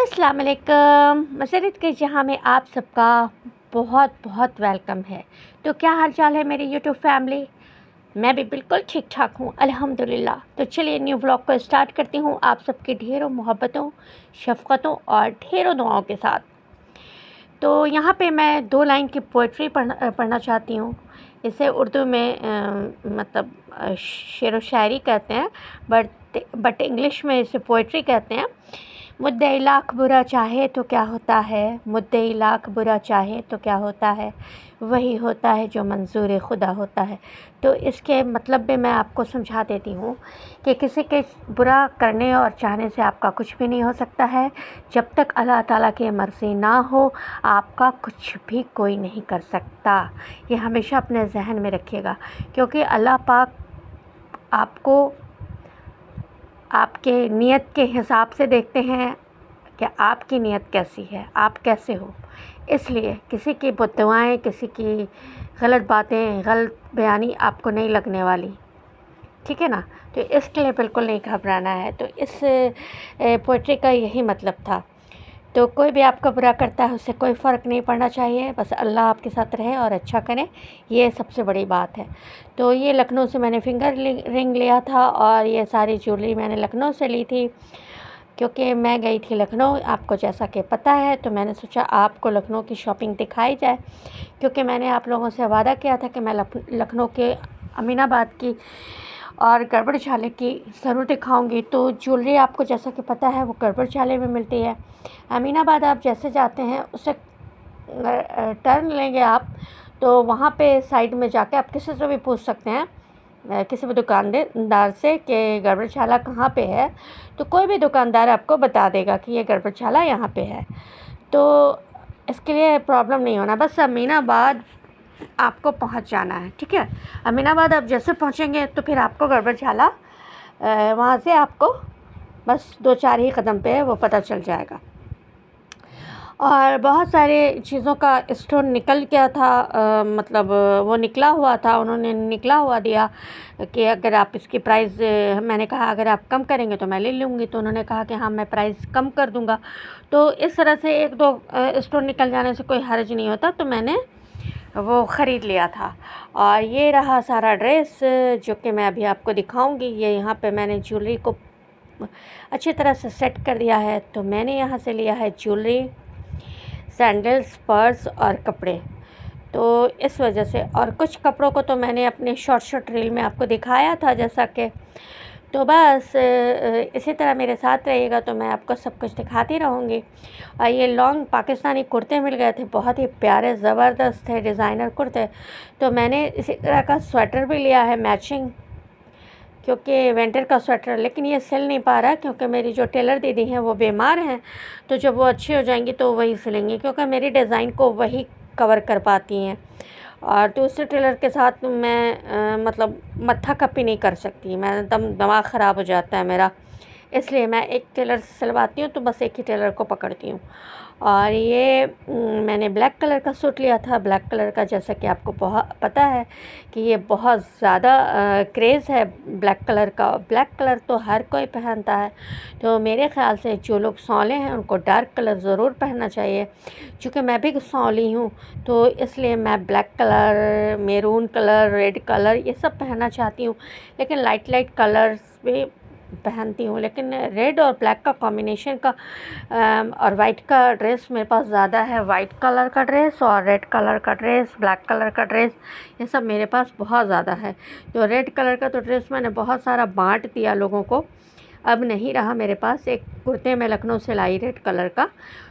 अस्सलाम वालेकुम। मसरत के जहाँ में आप सबका बहुत बहुत वेलकम है। तो क्या हाल चाल है मेरी यूट्यूब फैमिली? मैं भी बिल्कुल ठीक ठाक हूँ अल्हम्दुलिल्लाह। तो चलिए न्यू व्लॉग को स्टार्ट करती हूँ आप सबके ढेरों मोहब्बतों, शफ़क़तों और ढेरों दुआओं के साथ। तो यहाँ पे मैं 2 लाइन की पोइट्री पढ़ना चाहती हूँ। इसे उर्दू में मतलब शेर व शायरी कहते हैं, बट इंग्लिश में इसे पोइट्री कहते हैं। मुद्दई लाख बुरा चाहे तो क्या होता है, मुद्दई लाख बुरा चाहे तो क्या होता है, वही होता है जो मंजूर खुदा होता है। तो इसके मतलब भी मैं आपको समझा देती हूँ कि किसी के बुरा करने और चाहने से आपका कुछ भी नहीं हो सकता है। जब तक अल्लाह ताला की मर्ज़ी ना हो आपका कुछ भी कोई नहीं कर सकता। ये हमेशा अपने जहन में रखिएगा, क्योंकि अल्लाह पाक आपको आपके नीयत के हिसाब से देखते हैं कि आपकी नीयत कैसी है, आप कैसे हो। इसलिए किसी की बद्दुआएं, किसी की गलत बातें, गलत बयानी आपको नहीं लगने वाली, ठीक है ना। तो इसके लिए बिल्कुल नहीं घबराना है। तो इस पोइट्री का यही मतलब था। तो कोई भी आपका बुरा करता है उससे कोई फ़र्क नहीं पड़ना चाहिए, बस अल्लाह आपके साथ रहे और अच्छा करे, ये सबसे बड़ी बात है। तो ये लखनऊ से मैंने फिंगर रिंग लिया था और ये सारी ज्वेलरी मैंने लखनऊ से ली थी, क्योंकि मैं गई थी लखनऊ, आपको जैसा कि पता है। तो मैंने सोचा आपको लखनऊ की शॉपिंग दिखाई जाए, क्योंकि मैंने आप लोगों से वादा किया था कि मैं लखनऊ के अमीनाबाद की और गड़बड़ छाले की ज़रूर दिखाऊंगी। तो ज्वेलरी आपको जैसा कि पता है वो गड़बड़ छाले में मिलती है। अमीनाबाद आप जैसे जाते हैं उससे टर्न लेंगे आप, तो वहाँ पे साइड में जाके आप किसी से भी पूछ सकते हैं, किसी भी दुकानदार से कि गड़बड़ छाला कहाँ पे है। तो कोई भी दुकानदार आपको बता देगा कि ये गड़बड़ छाला यहाँ पे है। तो इसके लिए प्रॉब्लम नहीं होना, बस अमीनाबाद आपको पहुँच जाना है, ठीक है। अमीनाबाद आप जैसे पहुँचेंगे तो फिर आपको गड़बड़ छाला वहाँ से आपको बस 2-4 ही कदम पे है, वो पता चल जाएगा। और बहुत सारे चीज़ों का स्टोर निकल गया था, मतलब वो निकला हुआ था, उन्होंने निकला हुआ दिया कि अगर आप इसकी प्राइस, मैंने कहा अगर आप कम करेंगे तो मैं ले लूँगी। तो उन्होंने कहा कि हाँ मैं प्राइस कम कर दूँगा। तो इस तरह से 1-2 स्टोर निकल जाने से कोई हर्ज नहीं होता। तो मैंने वो ख़रीद लिया था। और ये रहा सारा ड्रेस जो कि मैं अभी आपको दिखाऊंगी। ये यहाँ पे मैंने ज्वेलरी को अच्छी तरह से सेट कर दिया है। तो मैंने यहाँ से लिया है ज्वेलरी, सैंडल्स, पर्स और कपड़े। तो इस वजह से, और कुछ कपड़ों को तो मैंने अपने शॉर्ट रील में आपको दिखाया था जैसा कि। तो बस इसी तरह मेरे साथ रहिएगा तो मैं आपको सब कुछ दिखाती रहूँगी। और ये लॉन्ग पाकिस्तानी कुर्ते मिल गए थे, बहुत ही प्यारे ज़बरदस्त थे डिज़ाइनर कुर्ते। तो मैंने इसी तरह का स्वेटर भी लिया है मैचिंग, क्योंकि विंटर का स्वेटर, लेकिन ये सिल नहीं पा रहा क्योंकि मेरी जो टेलर दीदी हैं वो बीमार हैं। तो जब वो अच्छी हो जाएंगी तो वही सिलेंगी, क्योंकि मेरी डिज़ाइन को वही कवर कर पाती हैं। और दूसरे टेलर के साथ मैं मतलब मत्था कपी नहीं कर सकती, मैं दिमाग ख़राब हो जाता है मेरा। इसलिए मैं एक टेलर से सिलवाती हूँ, तो बस एक ही टेलर को पकड़ती हूँ। और ये मैंने ब्लैक कलर का सूट लिया था। ब्लैक कलर का जैसा कि आपको बहुत पता है कि ये बहुत ज़्यादा क्रेज़ है ब्लैक कलर का। ब्लैक कलर तो हर कोई पहनता है, तो मेरे ख़्याल से जो लोग सांवले हैं उनको डार्क कलर ज़रूर पहनना चाहिए। चूँकि मैं भी सांवली हूँ तो इसलिए मैं black colour, maroon colour, red colour ये सब पहनना चाहती हूँ, लेकिन लाइट कलर्स भी पहनती हूँ। लेकिन रेड और ब्लैक का कॉम्बिनेशन का और वाइट का ड्रेस मेरे पास ज़्यादा है। वाइट कलर का ड्रेस और रेड कलर का ड्रेस, ब्लैक कलर का ड्रेस, ये सब मेरे पास बहुत ज़्यादा है। तो रेड कलर का तो ड्रेस मैंने बहुत सारा बांट दिया लोगों को, अब नहीं रहा मेरे पास। एक कुर्ते में लखनऊ से लाई रेड कलर का,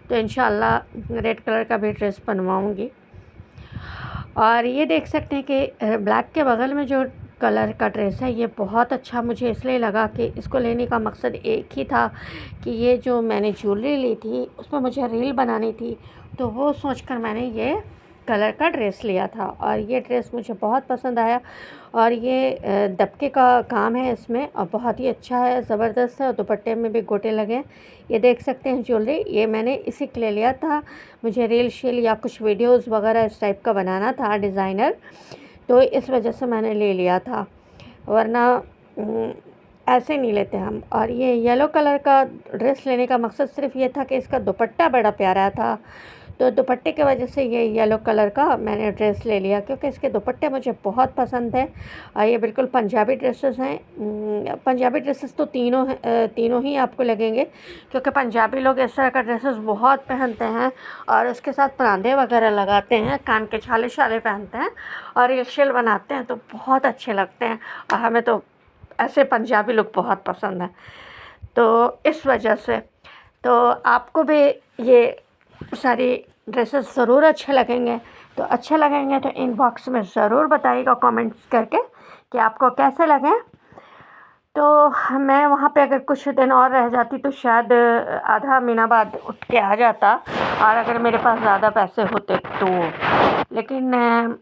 तो इंशाल्लाह रेड कलर का भी ड्रेस बनवाऊँगी। और ये देख सकते हैं कि ब्लैक के बगल में जो कलर का ड्रेस है ये बहुत अच्छा मुझे इसलिए लगा कि इसको लेने का मकसद एक ही था कि ये जो मैंने ज्वेलरी ली थी उसमें मुझे रील बनानी थी, तो वो सोचकर मैंने ये कलर का ड्रेस लिया था। और ये ड्रेस मुझे बहुत पसंद आया। और ये दबके का काम है इसमें और बहुत ही अच्छा है, ज़बरदस्त है। और दुपट्टे में भी गोटे लगे हैं। ये देख सकते हैं ज्वेलरी, ये मैंने इसी के लिए लिया था। मुझे रील शील या कुछ वीडियोस वगैरह इस टाइप का बनाना था डिज़ाइनर, तो इस वजह से मैंने ले लिया था। वरना ऐसे नहीं लेते हम। और ये येलो कलर का ड्रेस लेने का मकसद सिर्फ ये था कि इसका दुपट्टा बड़ा प्यारा था, तो दुपट्टे की वजह से ये येलो कलर का मैंने ड्रेस ले लिया, क्योंकि इसके दुपट्टे मुझे बहुत पसंद है। और ये बिल्कुल पंजाबी ड्रेसेस हैं। पंजाबी ड्रेसेस तो तीनों हैं, तीनों ही आपको लगेंगे, क्योंकि पंजाबी लोग इस तरह का ड्रेसेस बहुत पहनते हैं और उसके साथ परांदे वगैरह लगाते हैं, कान के छाले छाले पहनते हैं और ये शिल बनाते हैं, तो बहुत अच्छे लगते हैं। और हमें तो ऐसे पंजाबी लुक बहुत पसंद है, तो इस वजह से तो आपको भी ये सारी ड्रेसेस ज़रूर अच्छे लगेंगे। तो अच्छे लगेंगे तो इनबॉक्स में ज़रूर बताइएगा कमेंट्स करके कि आपको कैसे लगे। तो मैं वहाँ पे अगर कुछ दिन और रह जाती तो शायद आधा महीना बाद उठ के आ जाता, और अगर मेरे पास ज़्यादा पैसे होते तो। लेकिन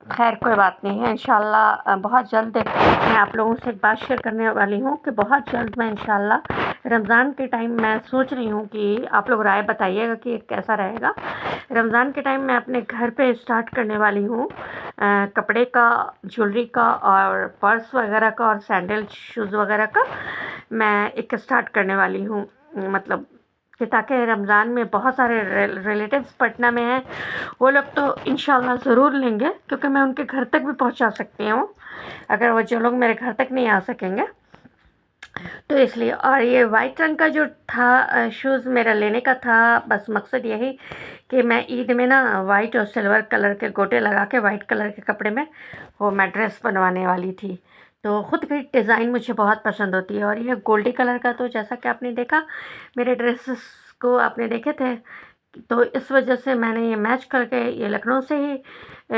खैर कोई बात नहीं है, इंशाल्लाह बहुत जल्द मैं आप लोगों से एक बात शेयर करने वाली हूँ कि बहुत जल्द मैं इंशाल्लाह रमज़ान के टाइम मैं सोच रही हूँ कि आप लोग राय बताइएगा कि कैसा रहेगा। रमज़ान के टाइम मैं अपने घर पे स्टार्ट करने वाली हूँ कपड़े का, ज्वेलरी का और पर्स वगैरह का और सैंडल शूज़ वगैरह का मैं एक स्टार्ट करने वाली हूँ। मतलब कि ताकि रमज़ान में बहुत सारे रिलेटिव्स पटना में हैं, वो लोग तो इंशाल्लाह ज़रूर लेंगे, क्योंकि मैं उनके घर तक भी पहुंचा सकती हूँ अगर वो जो लोग मेरे घर तक नहीं आ सकेंगे, तो इसलिए। और ये वाइट रंग का जो था शूज़ मेरा लेने का था, बस मकसद यही कि मैं ईद में ना वाइट और सिल्वर कलर के गोटे लगा के वाइट कलर के कपड़े में वो मैं ड्रेस बनवाने वाली थी। तो ख़ुद की डिज़ाइन मुझे बहुत पसंद होती है। और ये गोल्डी कलर का, तो जैसा कि आपने देखा मेरे ड्रेसेस को आपने देखे थे, तो इस वजह से मैंने ये मैच करके ये लखनऊ से ही,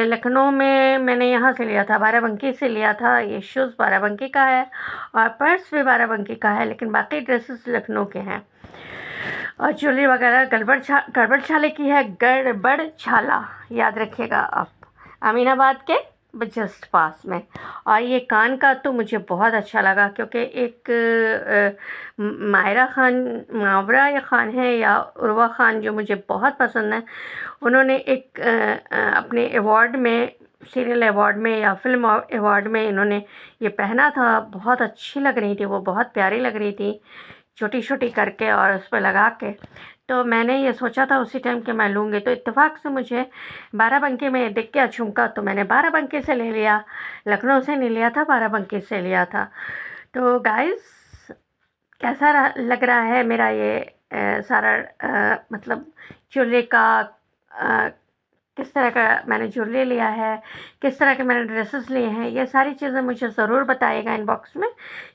लखनऊ में मैंने यहाँ से लिया था, बाराबंकी से लिया था। ये शूज़ बाराबंकी का है और पर्स भी बाराबंकी का है, लेकिन बाकी ड्रेसेस लखनऊ के हैं। और ज्वेलरी वगैरह गड़बड़ छाले की है, गड़बड़ छाला याद रखिएगा आप, अमीनाबाद के जस्ट पास में। और ये कान का तो मुझे बहुत अच्छा लगा, क्योंकि एक मावरा या ख़ान है या उर्वा ख़ान जो मुझे बहुत पसंद है, उन्होंने एक अपने अवार्ड में, सीरियल अवार्ड में या फिल्म अवार्ड में इन्होंने ये पहना था। बहुत अच्छी लग रही थी, वो बहुत प्यारी लग रही थी, छोटी छोटी करके और उस पर लगा के। तो मैंने ये सोचा था उसी टाइम कि मैं लूँगी, तो इत्तेफाक से मुझे बाराबंकी में दिख गया झुमका, तो मैंने बाराबंकी से ले लिया, लखनऊ से नहीं लिया था, बाराबंकी से लिया था। तो गाइस कैसा लग रहा है मेरा ये सारा मतलब ज्वेलरी का, किस तरह का मैंने ज्वेलरी लिया है, किस तरह के मैंने ड्रेसेस लिए हैं, ये सारी चीज़ें मुझे ज़रूर बताइएगा इनबॉक्स में,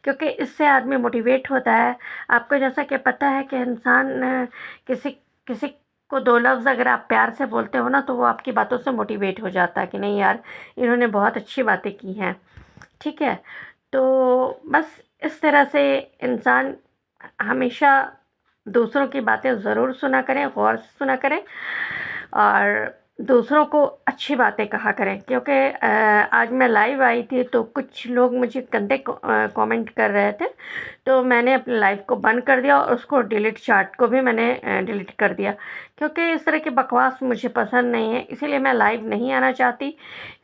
क्योंकि इससे आदमी मोटिवेट होता है। आपको जैसा कि पता है कि इंसान किसी किसी को दो लफ्ज़ अगर आप प्यार से बोलते हो ना, तो वो आपकी बातों से मोटिवेट हो जाता है कि नहीं यार, इन्होंने बहुत अच्छी बातें की हैं, ठीक है। तो बस इस तरह से इंसान हमेशा दूसरों की बातें ज़रूर सुना करें, गौर से सुना करें और दूसरों को अच्छी बातें कहा करें। क्योंकि आज मैं लाइव आई थी तो कुछ लोग मुझे गंदे कमेंट कर रहे थे, तो मैंने अपने लाइव को बंद कर दिया और उसको डिलीट, चैट को भी मैंने डिलीट कर दिया, क्योंकि इस तरह की बकवास मुझे पसंद नहीं है, इसीलिए मैं लाइव नहीं आना चाहती।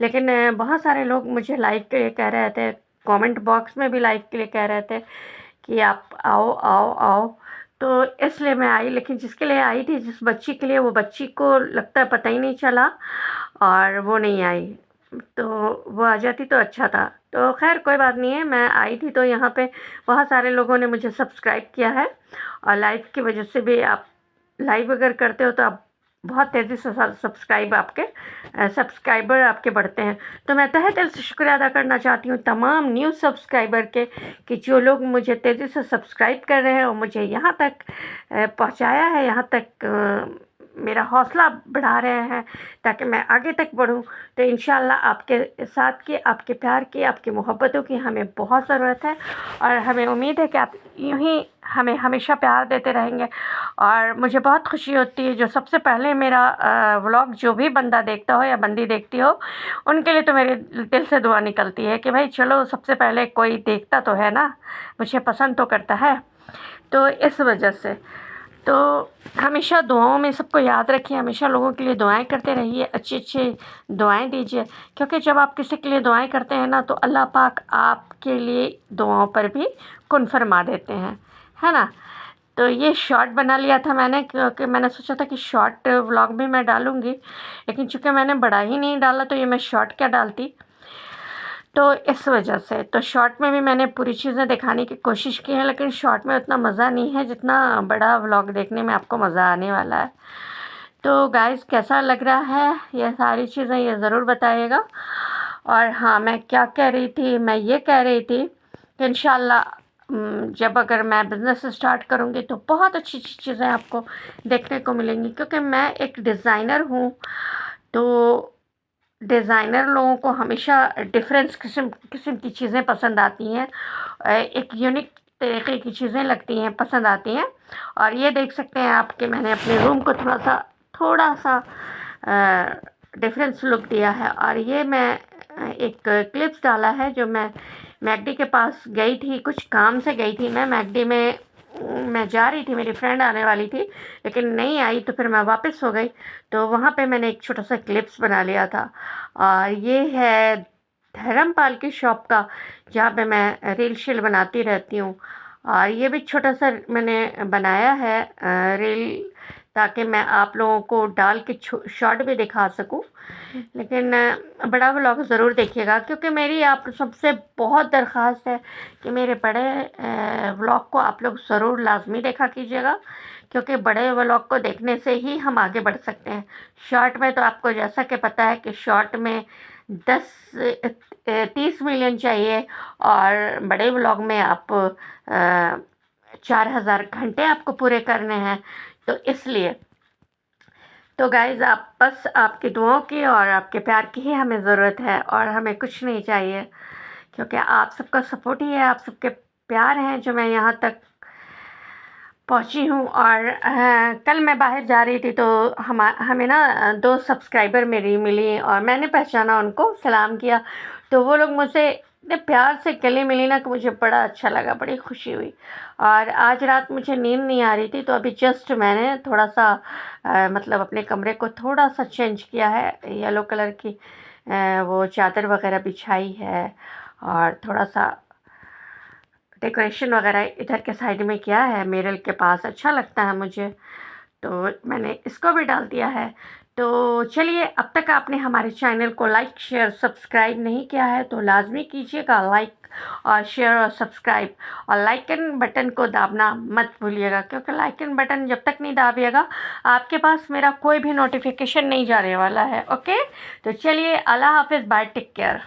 लेकिन बहुत सारे लोग मुझे लाइव के लिए कह रहे थे, कमेंट बॉक्स में भी लाइव के लिए कह रहे थे कि आप आओ आओ आओ, तो इसलिए मैं आई। लेकिन जिसके लिए आई थी, जिस बच्ची के लिए, वो बच्ची को लगता है पता ही नहीं चला और वो नहीं आई, तो वो आ जाती तो अच्छा था। तो खैर कोई बात नहीं है, मैं आई थी तो यहाँ पे बहुत सारे लोगों ने मुझे सब्सक्राइब किया है, और लाइव की वजह से भी, आप लाइव अगर करते हो तो आप बहुत तेज़ी से सब्सक्राइबर आपके बढ़ते हैं। तो मैं तहे दिल से शुक्रिया अदा करना चाहती हूँ तमाम न्यू सब्सक्राइबर के, कि जो लोग मुझे तेज़ी से सब्सक्राइब कर रहे हैं और मुझे यहाँ तक पहुँचाया है, यहाँ तक मेरा हौसला बढ़ा रहे हैं ताकि मैं आगे तक बढ़ूं। तो इंशाल्लाह आपके साथ की, आपके प्यार की, आपकी मोहब्बतों की हमें बहुत ज़रूरत है, और हमें उम्मीद है कि आप यूँ ही हमें हमेशा प्यार देते रहेंगे। और मुझे बहुत खुशी होती है, जो सबसे पहले मेरा व्लॉग जो भी बंदा देखता हो या बंदी देखती हो, उनके लिए तो मेरे दिल से दुआ निकलती है कि भाई चलो, सबसे पहले कोई देखता तो है ना, मुझे पसंद तो करता है। तो इस वजह से तो हमेशा दुआओं में सबको याद रखिए, हमेशा लोगों के लिए दुआएं करते रहिए, अच्छी दुआएं दीजिए, क्योंकि जब आप किसी के लिए दुआएं करते हैं ना तो अल्लाह पाक आपके लिए दुआओं पर भी कुन फरमा देते हैं, है ना। तो ये शॉर्ट बना लिया था मैंने, क्योंकि मैंने सोचा था कि शॉर्ट व्लॉग भी मैं डालूँगी, लेकिन चूँकि मैंने बड़ा ही नहीं डाला तो ये मैं शॉर्ट क्या डालती। तो इस वजह से तो शॉर्ट में भी मैंने पूरी चीज़ें दिखाने की कोशिश की है, लेकिन शॉर्ट में उतना मज़ा नहीं है जितना बड़ा व्लॉग देखने में आपको मज़ा आने वाला है। तो गाइस कैसा लग रहा है ये सारी चीज़ें, ये ज़रूर बताइएगा। और हाँ, मैं क्या कह रही थी, मैं ये कह रही थी कि इंशाल्लाह जब अगर मैं बिज़नेस स्टार्ट करूँगी तो बहुत अच्छी चीज़ें आपको देखने को मिलेंगी, क्योंकि मैं एक डिज़ाइनर हूँ। तो डिज़ाइनर लोगों को हमेशा डिफरेंस किस्म की चीज़ें पसंद आती हैं, एक यूनिक तरीके की चीज़ें लगती हैं, पसंद आती हैं। और ये देख सकते हैं आप कि मैंने अपने रूम को थोड़ा सा डिफरेंस लुक दिया है। और ये मैं एक क्लिप्स डाला है जो मैं मैकडी के पास गई थी, कुछ काम से गई थी मैं मैकडी में। मैं जा रही थी, मेरी फ्रेंड आने वाली थी लेकिन नहीं आई, तो फिर मैं वापस हो गई। तो वहाँ पे मैंने एक छोटा सा क्लिप्स बना लिया था। और ये है धर्मपाल की शॉप का, जहाँ पे मैं रील शील बनाती रहती हूँ। और ये भी छोटा सा मैंने बनाया है रील, ताकि मैं आप लोगों को डाल के शॉर्ट भी दिखा सकूं। लेकिन बड़ा व्लॉग ज़रूर देखिएगा, क्योंकि मेरी आप सबसे बहुत दरख्वास्त है कि मेरे बड़े व्लॉग को आप लोग ज़रूर लाजमी देखा कीजिएगा, क्योंकि बड़े व्लॉग को देखने से ही हम आगे बढ़ सकते हैं। शॉर्ट में तो आपको जैसा कि पता है कि शॉर्ट में 30 मिलियन चाहिए, और बड़े व्लॉग में आप 4000 घंटे आपको पूरे करने हैं। तो इसलिए तो गाइज़ आप बस आपकी दुआओं की और आपके प्यार की ही हमें ज़रूरत है, और हमें कुछ नहीं चाहिए, क्योंकि आप सबका सपोर्ट ही है, आप सबके प्यार हैं जो मैं यहाँ तक पहुँची हूँ। और कल मैं बाहर जा रही थी तो हमें ना 2 सब्सक्राइबर मेरी मिली, और मैंने पहचाना उनको, सलाम किया, तो वो लोग मुझसे इतने प्यार से गले मिली ना कि मुझे बड़ा अच्छा लगा, बड़ी खुशी हुई। और आज रात मुझे नींद नहीं आ रही थी, तो अभी जस्ट मैंने थोड़ा सा मतलब अपने कमरे को थोड़ा सा चेंज किया है, येलो कलर की वो चादर वगैरह बिछाई है, और थोड़ा सा डेकोरेशन वगैरह इधर के साइड में किया है, मिरर के पास, अच्छा लगता है मुझे, तो मैंने इसको भी डाल दिया है। तो चलिए, अब तक आपने हमारे चैनल को लाइक शेयर सब्सक्राइब नहीं किया है तो लाजमी कीजिएगा, लाइक और शेयर और सब्सक्राइब, और लाइकन बटन को दाबना मत भूलिएगा, क्योंकि लाइकन बटन जब तक नहीं दाबिएगा आपके पास मेरा कोई भी नोटिफिकेशन नहीं जाने वाला है। ओके, तो चलिए, अल्लाह हाफिज़, बाय, टेक केयर।